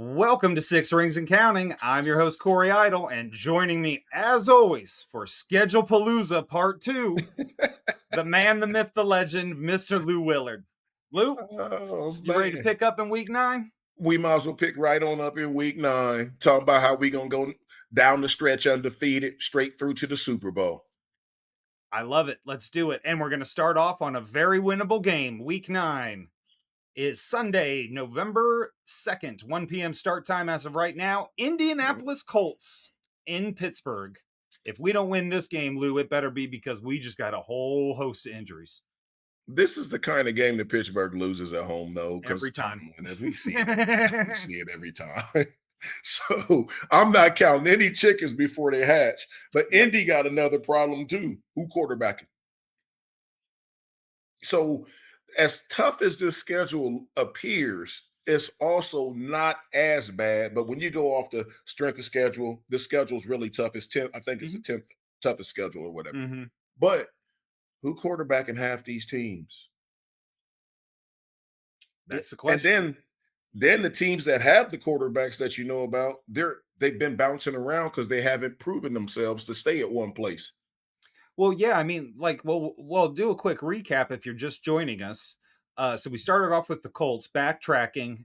Welcome to Six Rings and Counting. I'm your host, Corey Idle, and joining me, as always, for Schedule Palooza Part 2, the man, the myth, the legend, Mr. Lou Willard. Lou, Oh you ready to man, pick up in week 9? we might as well pick right on up in week 9. Talk about how we gonna go down the stretch undefeated, straight through to the Super Bowl. I love it. Let's do it. And we're going to start off on a very winnable game. Week 9 is Sunday, November 2nd, 1 p.m. start time as of right now. Indianapolis Colts in Pittsburgh. If we don't win this game, Lou, it better be because we just got a whole host of injuries. This is the kind of game that Pittsburgh loses at home, though, because Every time. we see it every time. So I'm not counting any chickens before they hatch. But Indy got another problem too. Who quarterbacking? So as tough as this schedule appears, it's also not as bad. But when you go off the strength of schedule, the schedule's really tough. It's 10, I think it's the 10th toughest schedule or whatever. Mm-hmm. But who quarterbacking half these teams? That's the question. And then the teams that have the quarterbacks that you know about, they've been bouncing around because they haven't proven themselves to stay at one place. Well, yeah, I mean, we'll do a quick recap if you're just joining us. So we started off with the Colts, backtracking.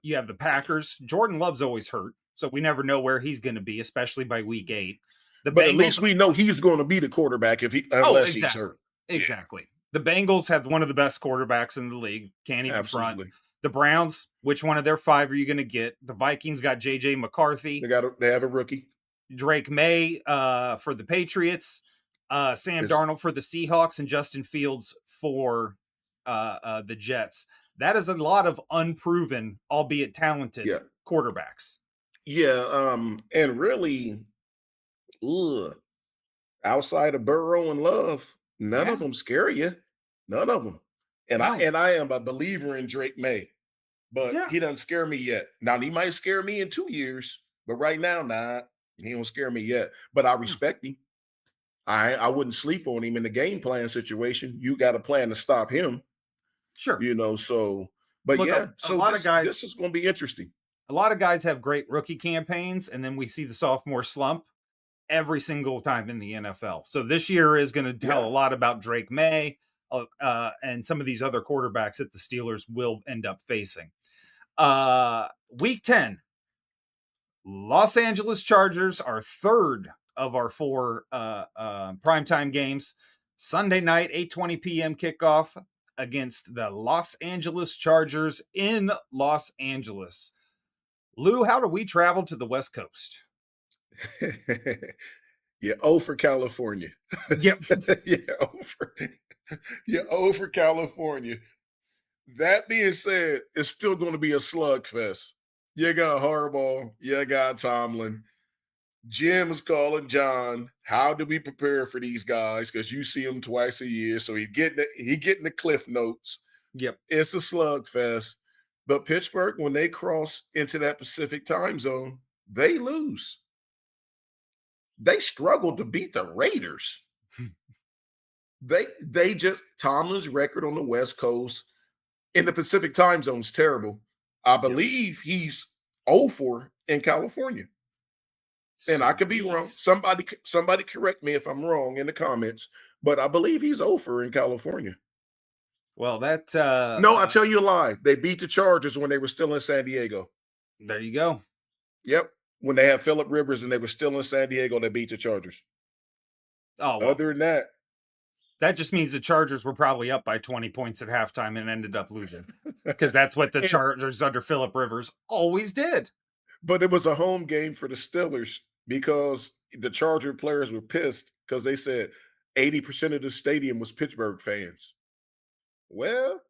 You have the Packers. Jordan Love's always hurt, so we never know where he's going to be, especially by week 8. But at least we know he's going to be the quarterback unless he's hurt. Exactly. Yeah. The Bengals have one of the best quarterbacks in the league. Can't even front. The Browns, which one of their 5 are you going to get? The Vikings got J.J. McCarthy. They have a rookie. Drake May for the Patriots. Sam Darnold for the Seahawks and Justin Fields for the Jets. That is a lot of unproven, albeit talented quarterbacks. Yeah, and really, outside of Burrow and Love, none of them scare you. None of them. And I am a believer in Drake May, but he doesn't scare me yet. Now he might scare me in 2 years, but right now, he don't scare me yet. But I respect him. I wouldn't sleep on him in the game plan situation. You got a plan to stop him. Sure. But look, this is going to be interesting. A lot of guys have great rookie campaigns, and then we see the sophomore slump every single time in the NFL. So this year is going to tell a lot about Drake May and some of these other quarterbacks that the Steelers will end up facing. Week 10, Los Angeles Chargers are third of our 4 primetime games. Sunday night, 8:20 p.m. kickoff against the Los Angeles Chargers in Los Angeles. Lou, how do we travel to the West Coast? For California. Yep. For California. That being said, it's still going to be a slugfest. You got Harbaugh, you got Tomlin. Jim is calling John. How do we prepare for these guys? Because you see them twice a year, so he getting the cliff notes. Yep, it's a slugfest. But Pittsburgh, when they cross into that Pacific time zone, they lose. They struggled to beat the Raiders. They just Tomlin's record on the West Coast in the Pacific time zone is terrible. I believe he's 0-4 in California. And I could be wrong. Somebody correct me if I'm wrong in the comments, but I believe he's 0-4 in California. Well, that no, I tell you a lie. They beat the Chargers when they were still in San Diego. There you go. Yep. When they had Phillip Rivers and they were still in San Diego, they beat the Chargers. Oh, well, other than that just means the Chargers were probably up by 20 points at halftime and ended up losing, because that's what the Chargers under Phillip Rivers always did. But it was a home game for the Steelers because the Charger players were pissed because they said 80% of the stadium was Pittsburgh fans. Well,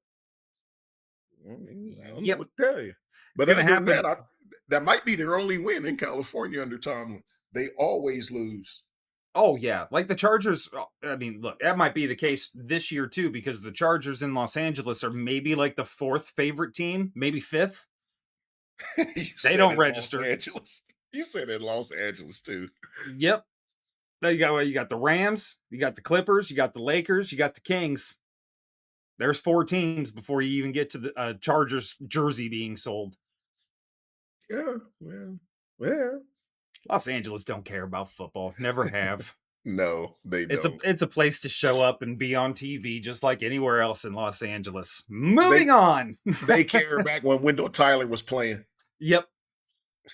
I don't know what to tell you. But that might be their only win in California under Tomlin. They always lose. Oh, yeah. Like the Chargers, I mean, look, that might be the case this year, too, because the Chargers in Los Angeles are maybe like the 4th favorite team, maybe 5th. They don't register. You said in Los Angeles, too. Yep. You got the Rams, you got the Clippers, you got the Lakers, you got the Kings. There's 4 teams before you even get to the Chargers jersey being sold. Yeah, well, well. Los Angeles don't care about football. Never have. No, they don't. It's a place to show up and be on TV just like anywhere else in Los Angeles. They Moving on. they care back when Wendell Tyler was playing. Yep,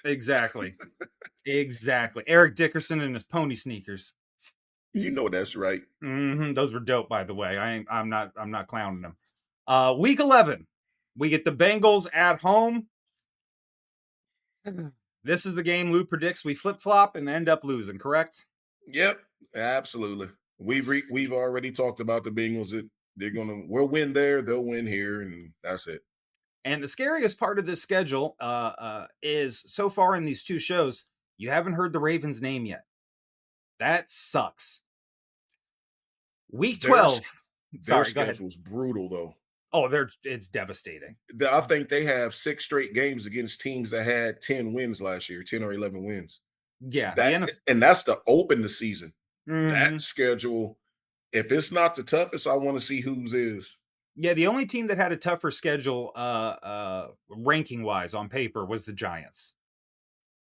exactly. Exactly. Eric Dickerson and his pony sneakers. You know that's right. Those were dope, by the way. I'm not clowning them. Week 11, we get the Bengals at home. This is the game Lou predicts we flip flop and end up losing. Correct? Yep, absolutely. We've already talked about the Bengals. We'll win there, they'll win here, and that's it. And the scariest part of this schedule is so far in these two shows, you haven't heard the Ravens' name yet. That sucks. Week Their 12. their Sorry, go ahead. schedule's brutal though. Oh, it's devastating. I think they have 6 straight games against teams that had 10 wins last year, 10 or 11 wins. Yeah, the That NFL. and that's to open the season. Mhm. That schedule, if it's not the toughest, I want to see whose is. Yeah, the only team that had a tougher schedule, ranking wise on paper was the Giants.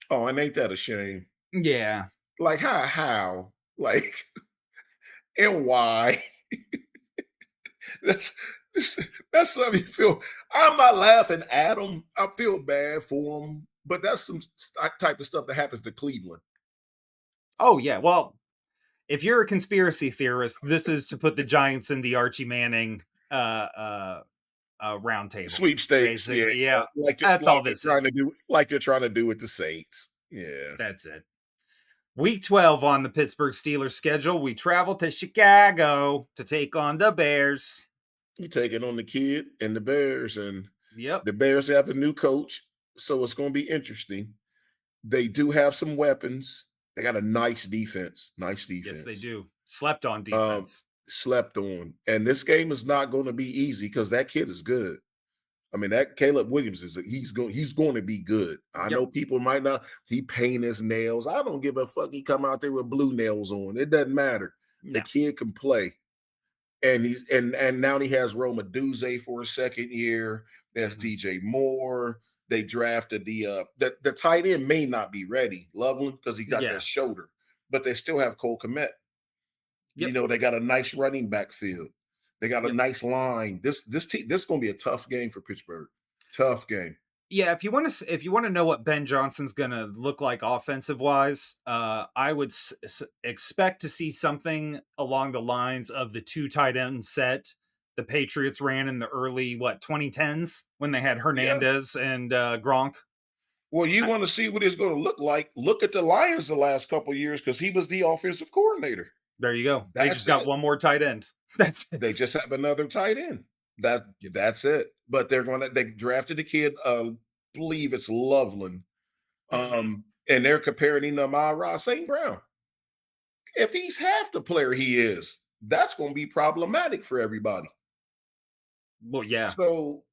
Oh, and ain't that a shame? Yeah. Like how? Like and why? That's that's something you feel. I'm not laughing at them. I feel bad for them, but that's some type of stuff that happens to Cleveland. Oh yeah. Well, if you're a conspiracy theorist, this is to put the Giants in the Archie Manning round table. Sweepstakes, yeah, Basically, yeah. That's all like they're this trying is. to do, like they're trying to do with the Saints. Yeah, That's it. Week 12 on the Pittsburgh Steelers schedule, we travel to Chicago to take on the Bears. you take it on the kid and the Bears, and Yep. the Bears have the new coach, so it's going to be interesting. They do have some weapons. They got a nice defense. Nice Yes, they defense. do. Slept on Um, defense. Slept on, and this game is not going to be easy because that kid is good. I mean, that Caleb Williams he's going to be good. I Yep. know people might not. He paint his nails. I don't give a fuck. He come out there with blue nails on. It doesn't matter. The No. kid can play, and and now he has Roma Duze for a second year. There's Mhm. DJ Moore. They drafted the tight end may not be ready, Loveland, because he got Yeah. that shoulder, but they still have Cole Kmet. Yep. They got a nice running backfield. They got a Yep. nice line. This is going to be a tough game for Pittsburgh. Tough game. Yeah, if you want to know what Ben Johnson's going to look like offensive wise, I would expect to see something along the lines of the two tight end set the Patriots ran in the early 2010s when they had Yeah. Hernandez and Gronk. Well, you want to see what it's going to look like? Look at the Lions the last couple of years because he was the offensive coordinator. There you go. They just That's got it. one more tight end. That's They it. just have another tight end. Yep. That's it. But they drafted a kid, believe it's Loveland. Mhm. And they're comparing him to Amon-Ra St. Brown. If he's half the player he is, that's going to be problematic for everybody. Well, yeah. So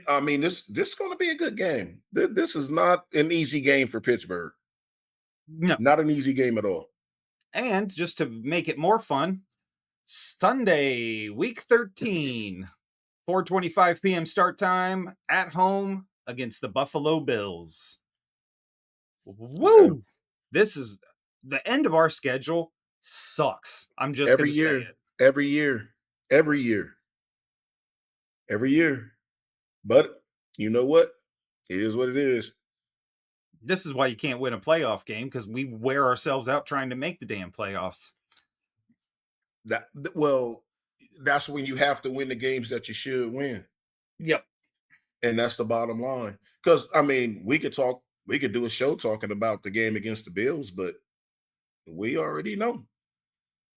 I mean, this is going to be a good game. This is not an easy game for Pittsburgh. No. Not an easy game at all. And just to make it more fun, Sunday, week 13, 4:25 p.m. start time at home against the Buffalo Bills. Okay. Woo! This is the end of our schedule sucks. I'm just Every going to say year, it. every year, every year, every year. But you know what? It is what it is. This is why you can't win a playoff game because we wear ourselves out trying to make the damn playoffs. Well, that's when you have to win the games that you should win. Yep. And that's the bottom line. Because I mean, we could do a show talking about the game against the Bills, but we already know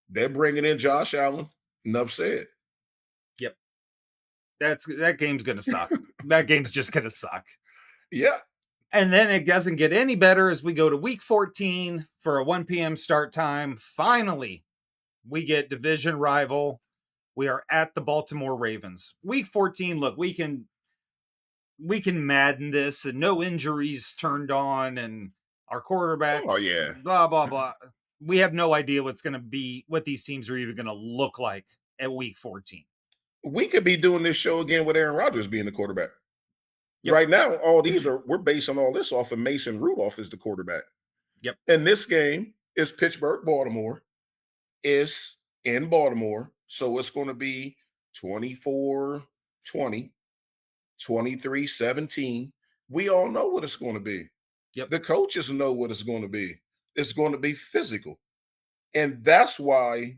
they're bringing in Josh Allen. Enough said. Yep. That game's going to suck. That game's just going to suck. Yeah. And then it doesn't get any better as we go to week 14 for a 1 p.m. start time. Finally, we get division rival. We are at the Baltimore Ravens. Week 14, look, we can madden this and no injuries turned on and our Oh quarterbacks, yeah. blah, blah, blah. We have no idea what these teams are even going to look like at week 14. We could be doing this show again with Aaron Rodgers being the quarterback. Yep. Right now, all these are we're basing all this off of Mason Rudolph as the quarterback. Yep. And this game is Pittsburgh, Baltimore, is in Baltimore. So it's going to be 24-20, 23-17. We all know what it's going to be. Yep. The coaches know what it's going to be. It's going to be physical. And that's why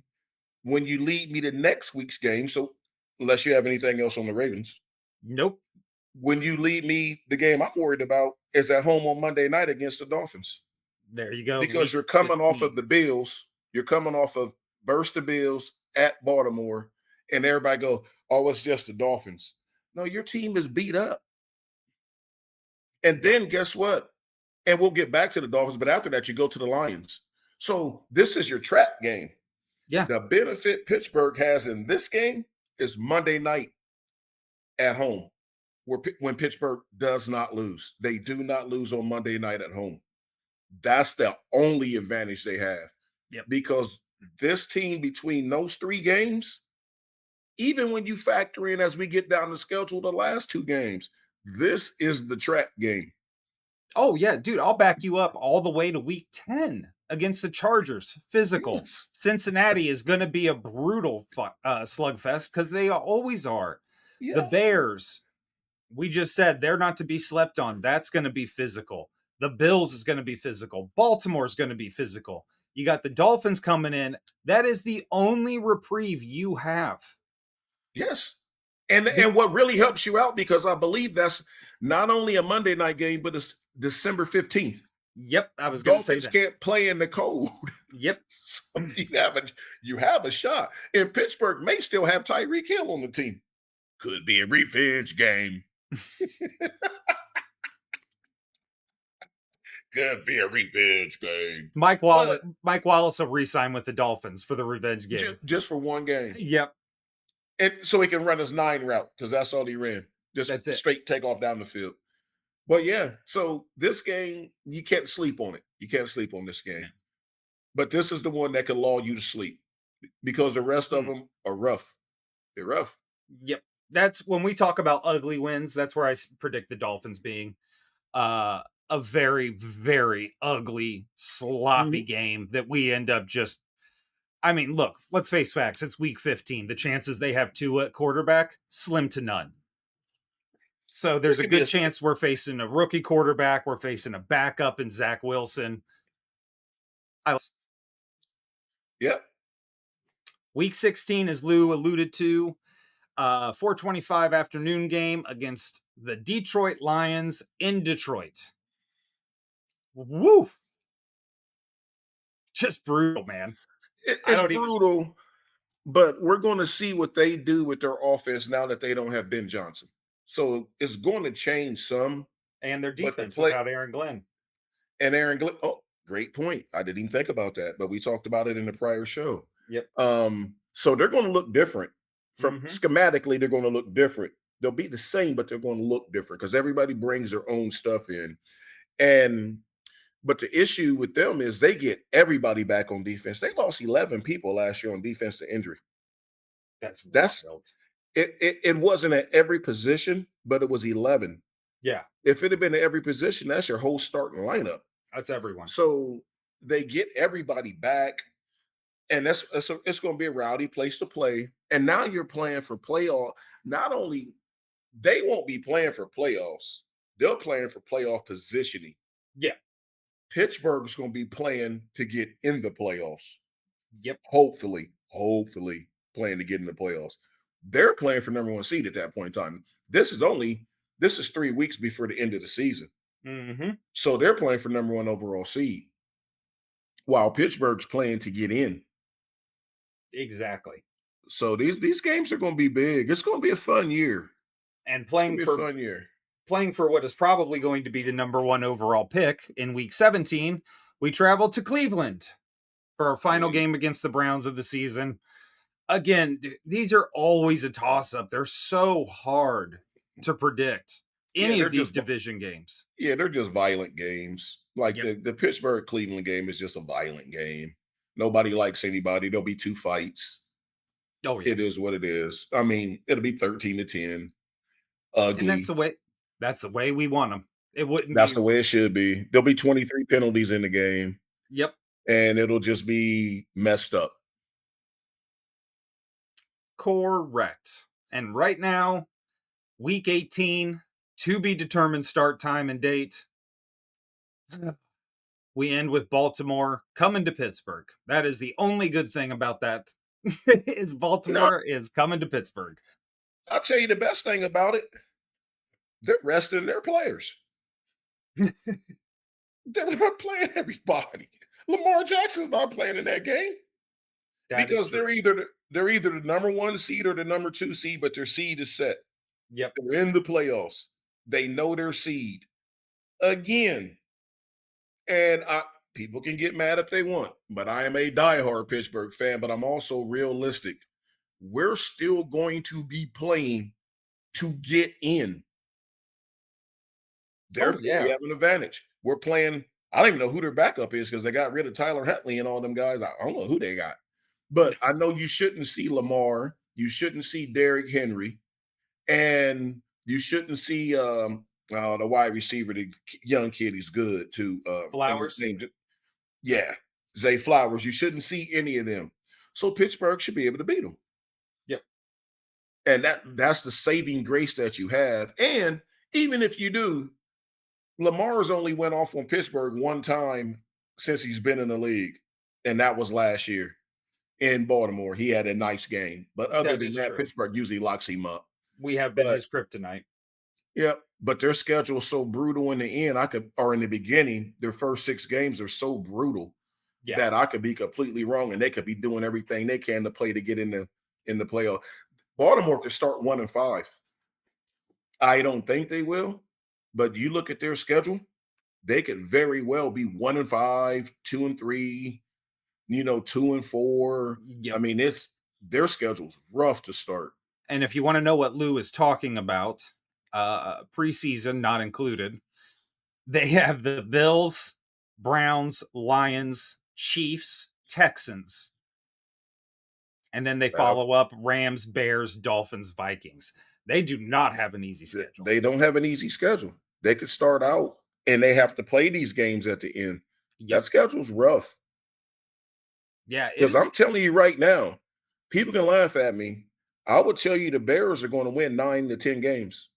when you lead me to next week's game, so unless you have anything else on the Ravens, Nope. when you lead me, the game I'm worried about is at home on Monday night against the Dolphins There you go. because Week you're coming off of 15. the Bills. You're coming off of versus the Bills at Baltimore, and everybody go, "Oh, it's just the Dolphins." No, your team is beat up. And Yep. then guess what? And we'll get back to the Dolphins, but after that, you go to the Lions. So this is your trap game. Yeah. The benefit Pittsburgh has in this game is Monday night at home, when Pittsburgh does not lose. They do not lose on Monday night at home. That's the only advantage they have Yep. because this team between those three games, even when you factor in as we get down the schedule the last two games, this is the trap game. Oh yeah, dude, I'll back you up all the way to week 10 against the Chargers. Physical. Yes. Cincinnati is going to be a brutal slugfest because they always are. The Yeah. Bears, we just said they're not to be slept on. That's going to be physical. The Bills is going to be physical. Baltimore is going to be physical. You got the Dolphins coming in. That is the only reprieve you have. Yes. And what really helps you out, because I believe that's not only a Monday night game, but it's December 15th. Yep, I was going to say Dolphins that. can't play in the cold. Yep. So you have a shot. And Pittsburgh may still have Tyreek Hill on the team. Could be a revenge game. Could be a revenge game. Mike But Wallace will re-sign with the Dolphins for the revenge game. just for one game. Yep, And so he can run his 9 route, because that's all he ran. Just that's it. straight take off down the field. But yeah, so this game, you can't sleep on it. You can't sleep on this game. But this is the one that can lull you to sleep, because the rest of them are rough. They're rough. Yep. That's when we talk about ugly wins, that's where I predict the Dolphins being uh a very, very ugly, sloppy Mhm. game that we end up just. I mean, look, let's face facts. It's week 15. The chances they have two at quarterback, slim to none. So there's It a could be good chance we're facing a rookie quarterback. We're facing a backup in Zach Wilson. I, yep. week 16, as Lou alluded to, 4:25 afternoon game against the Detroit Lions in Detroit. Woo! Just brutal, man. I It's don't even. brutal, but we're going to see what they do with their offense now that they don't have Ben Johnson. So it's going to change some, And their but the defense play without Aaron Glenn. and Aaron Glenn. Oh, great point. I didn't even think about that, but we talked about it in the prior show. Yep. So they're going to look different. From Mm-hmm. schematically, they're going to look different. They'll be the same, but they're going to look different because everybody brings their own stuff in. And but the issue with them is they get everybody back on defense. They lost 11 people last year on defense to injury. That's That's wild. it wasn't at every position, but it was 11. Yeah, If it had been at every position, that's your whole starting lineup. that's everyone. So they get everybody back, and it's going to be a rowdy place to play. And now you're playing for playoff. Not only they won't be playing for playoffs, they're playing for playoff positioning. Yeah. Pittsburgh's going to be playing to get in the playoffs. Yep. Hopefully playing to get in the playoffs. They're playing for number 1 seed at that point in time. This is 3 weeks before the end of the season. Mm-hmm. So they're playing for number 1 overall seed, while Pittsburgh's playing to get in. Exactly. So these games are going to be big. It's going to be a fun year. And It's going to be a fun year. playing for what is probably going to be the number 1 overall pick in week 17, we traveled to Cleveland for our final game against the Browns of the season. Again, these are always a toss-up. They're so hard to predict Yeah, any they're of these just division games. yeah, they're just violent games. Like Yep. the Pittsburgh Cleveland game is just a violent game. Nobody likes anybody. There'll be 2 fights. Oh yeah. It is what it is. I mean, it'll be 13-10, And that's ugly. the way That's the way we want them. It wouldn't That's be. the way it should be. There'll be 23 penalties in the game, Yep, and it'll just be messed up. correct. And right now, week 18, to be determined start time and date. We end with Baltimore coming to Pittsburgh. That is the only good thing about that. Is No, Baltimore is coming to Pittsburgh. I'll tell you the best thing about it. They're resting their players. They're not playing everybody. Lamar Jackson's not playing in that game That is because true. they're either the number one seed or the number two seed, but their seed is set. Yep. They're in the playoffs. They know their seed again. And people can get mad if they want, but I am a diehard Pittsburgh fan. But I'm also realistic. We're still going to be playing to get in. Oh Therefore, we yeah. have an advantage. We're playing. I don't even know who their backup is because they got rid of Tyler Huntley and all them guys. I don't know who they got, but I know you shouldn't see Lamar. You shouldn't see Derrick Henry, and you shouldn't see the wide receiver. The young kid is good too. And his Flowers. name, yeah, Zay Flowers. You shouldn't see any of them. So Pittsburgh should be able to beat them, Yep. and that's the saving grace that you have. And even if you do, Lamar's only went off on Pittsburgh one time since he's been in the league, and that was last year in Baltimore. He had a nice game, but other That than is that, true. Pittsburgh usually locks him up. We have been But his kryptonite. yeah, but their schedule is so brutal in the end. Or in the beginning, their first 6 games are so brutal Yeah. that I could be completely wrong, and they could be doing everything they can to play to get in the playoff. Baltimore could start 1-5. I don't think they will, but you look at their schedule, they could very well be 1-5, 2-3, 2-4. I Yep. mean, it's their schedule's rough to start. And if you want to know what Lou is talking about, preseason not included, they have the Bills, Browns, Lions, Chiefs, Texans, and then they Uh, follow up Rams, Bears, Dolphins, Vikings. They do not have an easy schedule. they don't have an easy schedule. They could start out and they have to play these games at the end. That Yep. schedule's rough. Yeah, it Because is. I'm telling you right now, people can laugh at me. I would tell you the Bears are going to win 9 to 10 games.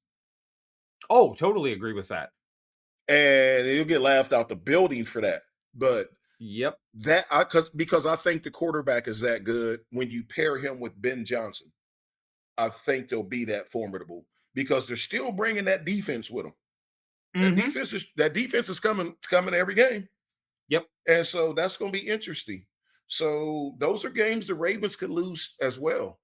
Oh, totally agree with that. And you'll get laughed out the building for that. But Yep. because I think the quarterback is that good when you pair him with Ben Johnson. I think they'll be that formidable because they're still bringing that defense with them. Hmm. That defense is coming every game, Yep. and so that's going to be interesting. So those are games the Ravens could lose as well.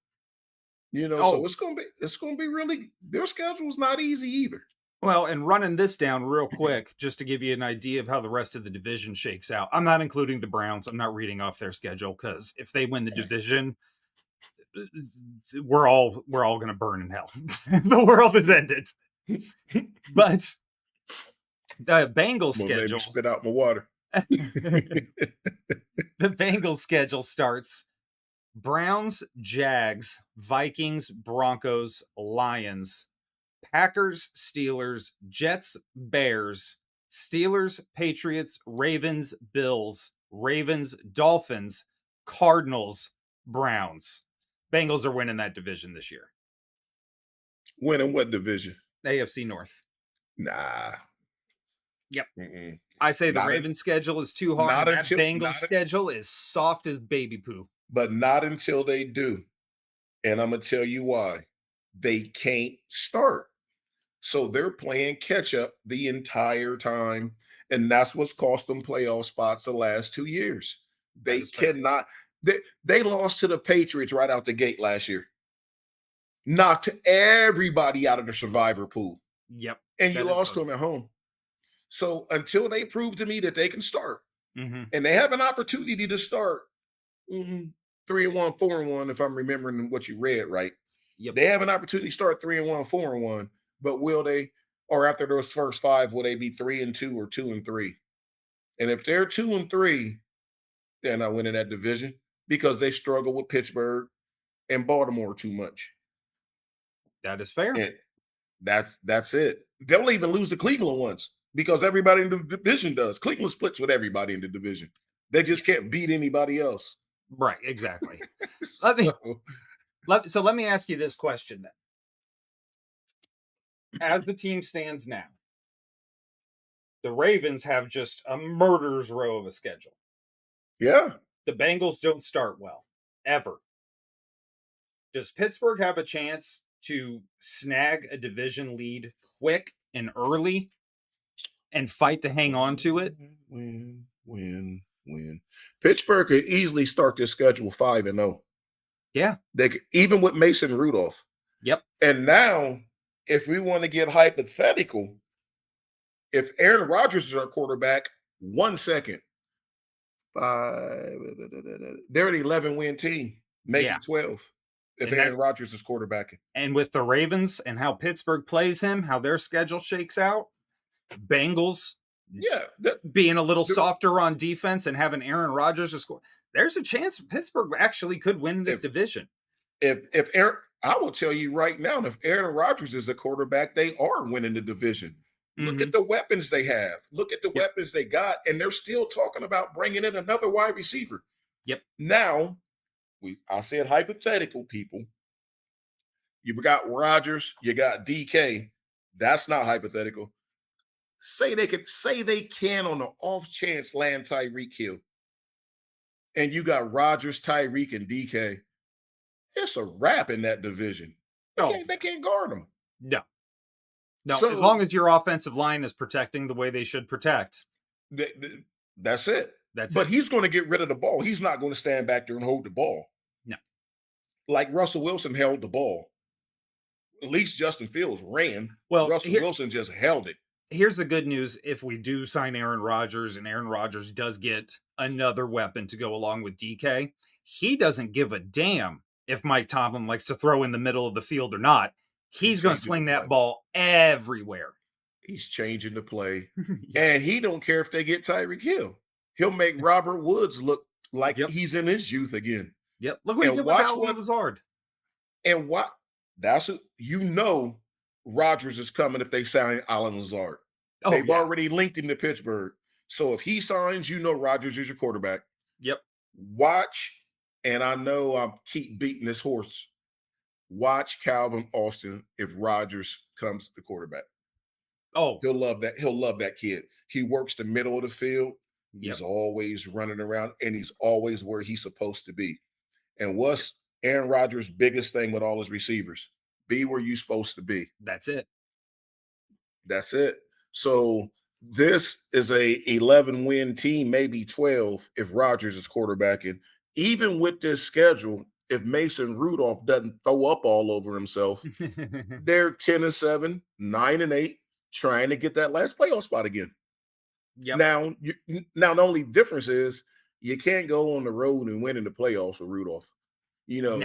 So Oh, it's going to be really their schedule's not easy either. well, and running this down real quick, just to give you an idea of how the rest of the division shakes out. I'm not including the Browns. I'm not reading off their schedule because if they win the division, we're all going to burn in hell. The world is ended. But the Bengals Well, made me schedule, spit out my water. the Bengals schedule starts Browns, Jags, Vikings, Broncos, Lions, Packers, Steelers, Jets, Bears, Steelers, Patriots, Ravens, Bills, Ravens, Dolphins, Cardinals, Browns. Bengals are winning that division this year. Winning what division? AFC North. Nah. Yep. Mm-mm. I say the Not un- Ravens schedule is too hard, not and that until Bengals not schedule is soft as baby poo. but not until they do. And I'm gonna tell you why. They can't start. So they're playing catch up the entire time. And that's what's cost them playoff spots the last 2 years. That They is fair. cannot, they lost to the Patriots right out the gate last year, knocked everybody out of the survivor pool, Yep. and you That is lost to them at home. So until they prove to me that they can start, mm-hmm. and they have an opportunity to start 3-1, 4-1, if I'm remembering what you read right. Yep. They have an opportunity to start 3-1, 4-1, but will they, or after those first 5, will they be 3-2 or 2-3? And if they're 2-3, they're not winning that division because they struggle with Pittsburgh and Baltimore too much. That is fair. And That's it. They'll even lose to Cleveland once because everybody in the division does. Cleveland splits with everybody in the division. They Yeah, just can't beat anybody else. right, exactly. Let me So let me ask you this question then. As the team stands now, the Ravens have just a murderer's row of a schedule. yeah. The Bengals don't start well, ever. Does Pittsburgh have a chance to snag a division lead quick and early and fight to hang on to it? Win. Pittsburgh could easily start this schedule 5-0. Yeah. They could, even with Mason Rudolph. Yep. And now, if we want to get hypothetical, if Aaron Rodgers is our quarterback, 1 second, five, they're an 11-win team, maybe Yeah. 12, if And that Aaron Rodgers is quarterbacking. and with the Ravens and how Pittsburgh plays him, how their schedule shakes out, Bengals Yeah, being a little the- softer on defense and having Aaron Rodgers to score, there's a chance Pittsburgh actually could win this if division. if Aaron, I will tell you right now, if Aaron Rodgers is the quarterback, they are winning the division. Look Mm-hmm. at the weapons they have. Look at the Yep. weapons they got, and they're still talking about bringing in another wide receiver. Yep. Now, I said hypothetical, people. You got Rodgers, you got DK. That's not hypothetical. Say they can on the off chance land Tyreek Hill, and you got Rodgers, Tyreek, and DK. It's a wrap in that division. Oh, They can't guard them. no. No, as So long as your offensive line is protecting the way they should protect, that's it. that's But it. he's going to get rid of the ball. He's not going to stand back there and hold the ball No. like Russell Wilson held the ball. At least Justin Fields ran. Well, Russell Wilson just held it. here's the good news. If we do sign Aaron Rodgers and Aaron Rodgers does get another weapon to go along with DK, he doesn't give a damn if Mike Tomlin likes to throw in the middle of the field or not. He's going to changing the sling that play. ball everywhere. He's changing the play. Yeah. And he don't care if they get Tyreek Hill. He'll make Robert Woods look like Yep. he's in his youth again. Yep. Look what he And did with watch Allen Lazard. And what that's a, Rodgers is coming if they sign Alan Lazard. Oh, They've yeah. already linked him to Pittsburgh. So if he signs, Rodgers is your quarterback. Yep. Watch, and I know I keep beating this horse. Watch Calvin Austin if Rodgers comes the quarterback. Oh, He'll love that. He'll love that kid. He works the middle of the field. yep. He's always running around, and he's always where he's supposed to be. And what's Aaron Rodgers' biggest thing with all his receivers? Be where you're supposed to be. That's it. That's it. So this is a 11-win team, maybe 12 if Rodgers is quarterbacking. Even with this schedule, if Mason Rudolph doesn't throw up all over himself, they're 10-7, 9-8, trying to get that last playoff spot again. Yep. Now the only difference is you can't go on the road and win in the playoffs with Rudolph. No.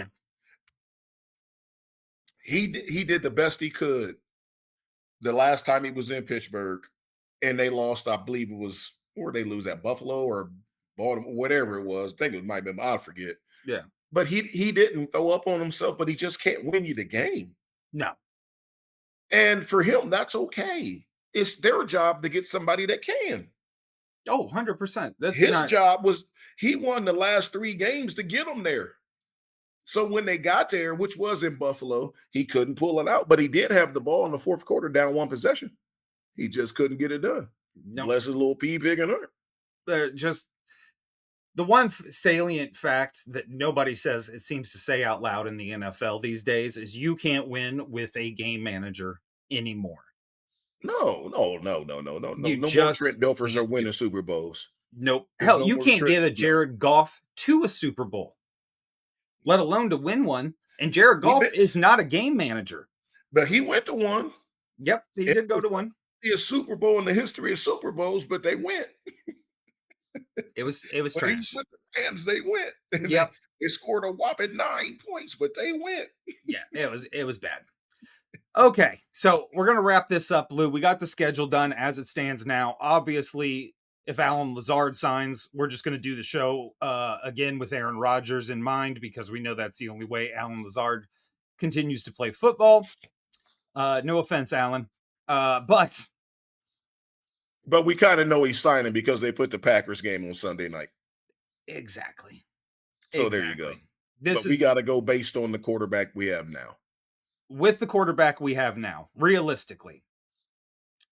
He did the best he could the last time he was in Pittsburgh, and they lost. I believe it was, or they lose at Buffalo or Baltimore, whatever it was. I think it might have been. I forget. Yeah. But he didn't throw up on himself, but he just can't win you the game. No. And for him, that's okay. It's their job to get somebody that can. Oh, 100%. That's His not job was he won the last 3 games to get them there. So when they got there, which was in Buffalo, he couldn't pull it out, but he did have the ball in the fourth quarter down 1 possession. He just couldn't get it done. no. Bless his little pea pig and heart. Just the one salient fact that nobody says, it seems to say out loud in the NFL these days, is you can't win with a game manager anymore. No. You No more just Trent Dilfers are you winning Super Bowls. Nope. There's Hell, no you more can't Trent. get a Jared Goff to a Super Bowl, let alone to win one. And Jared Goff is not a game manager. But he went to one. Yep, he did go to one. A Super Bowl in the history of Super Bowls, but they went. It was When he was trash. with the Rams, they went. And Yep. They scored a whopping 9 points, but they went. Yeah, it was bad. Okay, so we're gonna wrap this up, Lou. We got the schedule done as it stands now. Obviously, if Alan Lazard signs, we're just gonna do the show again with Aaron Rodgers in mind because we know that's the only way Alan Lazard continues to play football. No offense, Alan. But But we kind of know he's signing because they put the Packers game on Sunday night. exactly. So there you go. This But we is got to go based on the quarterback we have now. with the quarterback we have now, realistically.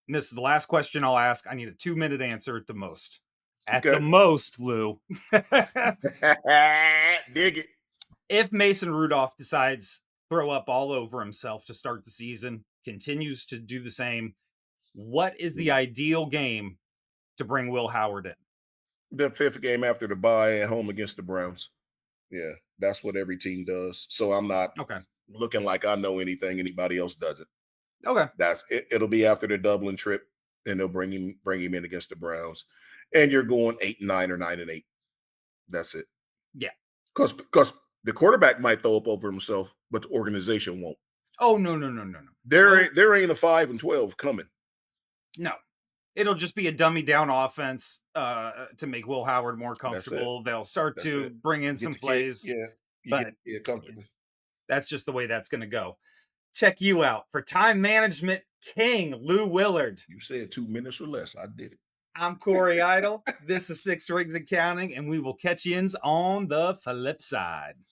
And this is the last question I'll ask. I need a 2-minute answer at the most. At the Okay. most, Lou. Dig it. If Mason Rudolph decides throw up all over himself to start the season, continues to do the same, what is the ideal game to bring Will Howard in? The fifth game after the bye at home against the Browns. Yeah, that's what every team does. So I'm not Okay. looking like I know anything anybody else doesn't. Okay. That's it, it'll be after the Dublin trip, and they'll bring him in against the Browns. And you're going 8-9 or 9-8. That's it. Yeah. Because the quarterback might throw up over himself, but the organization won't. Oh, no, no, no, no, no. There ain't a 5-12 coming. No. It'll just be a dummy down offense to make Will Howard more That's it. comfortable. They'll start That's to it. bring in You some get the kid, plays, yeah. You but get comfortable. that's just the way that's going to go. Check you out for time management king, Lou Willard. You said 2 minutes or less. I did it. I'm Corey Idle. This is Six Rings and Counting, and we will catch you on the flip side.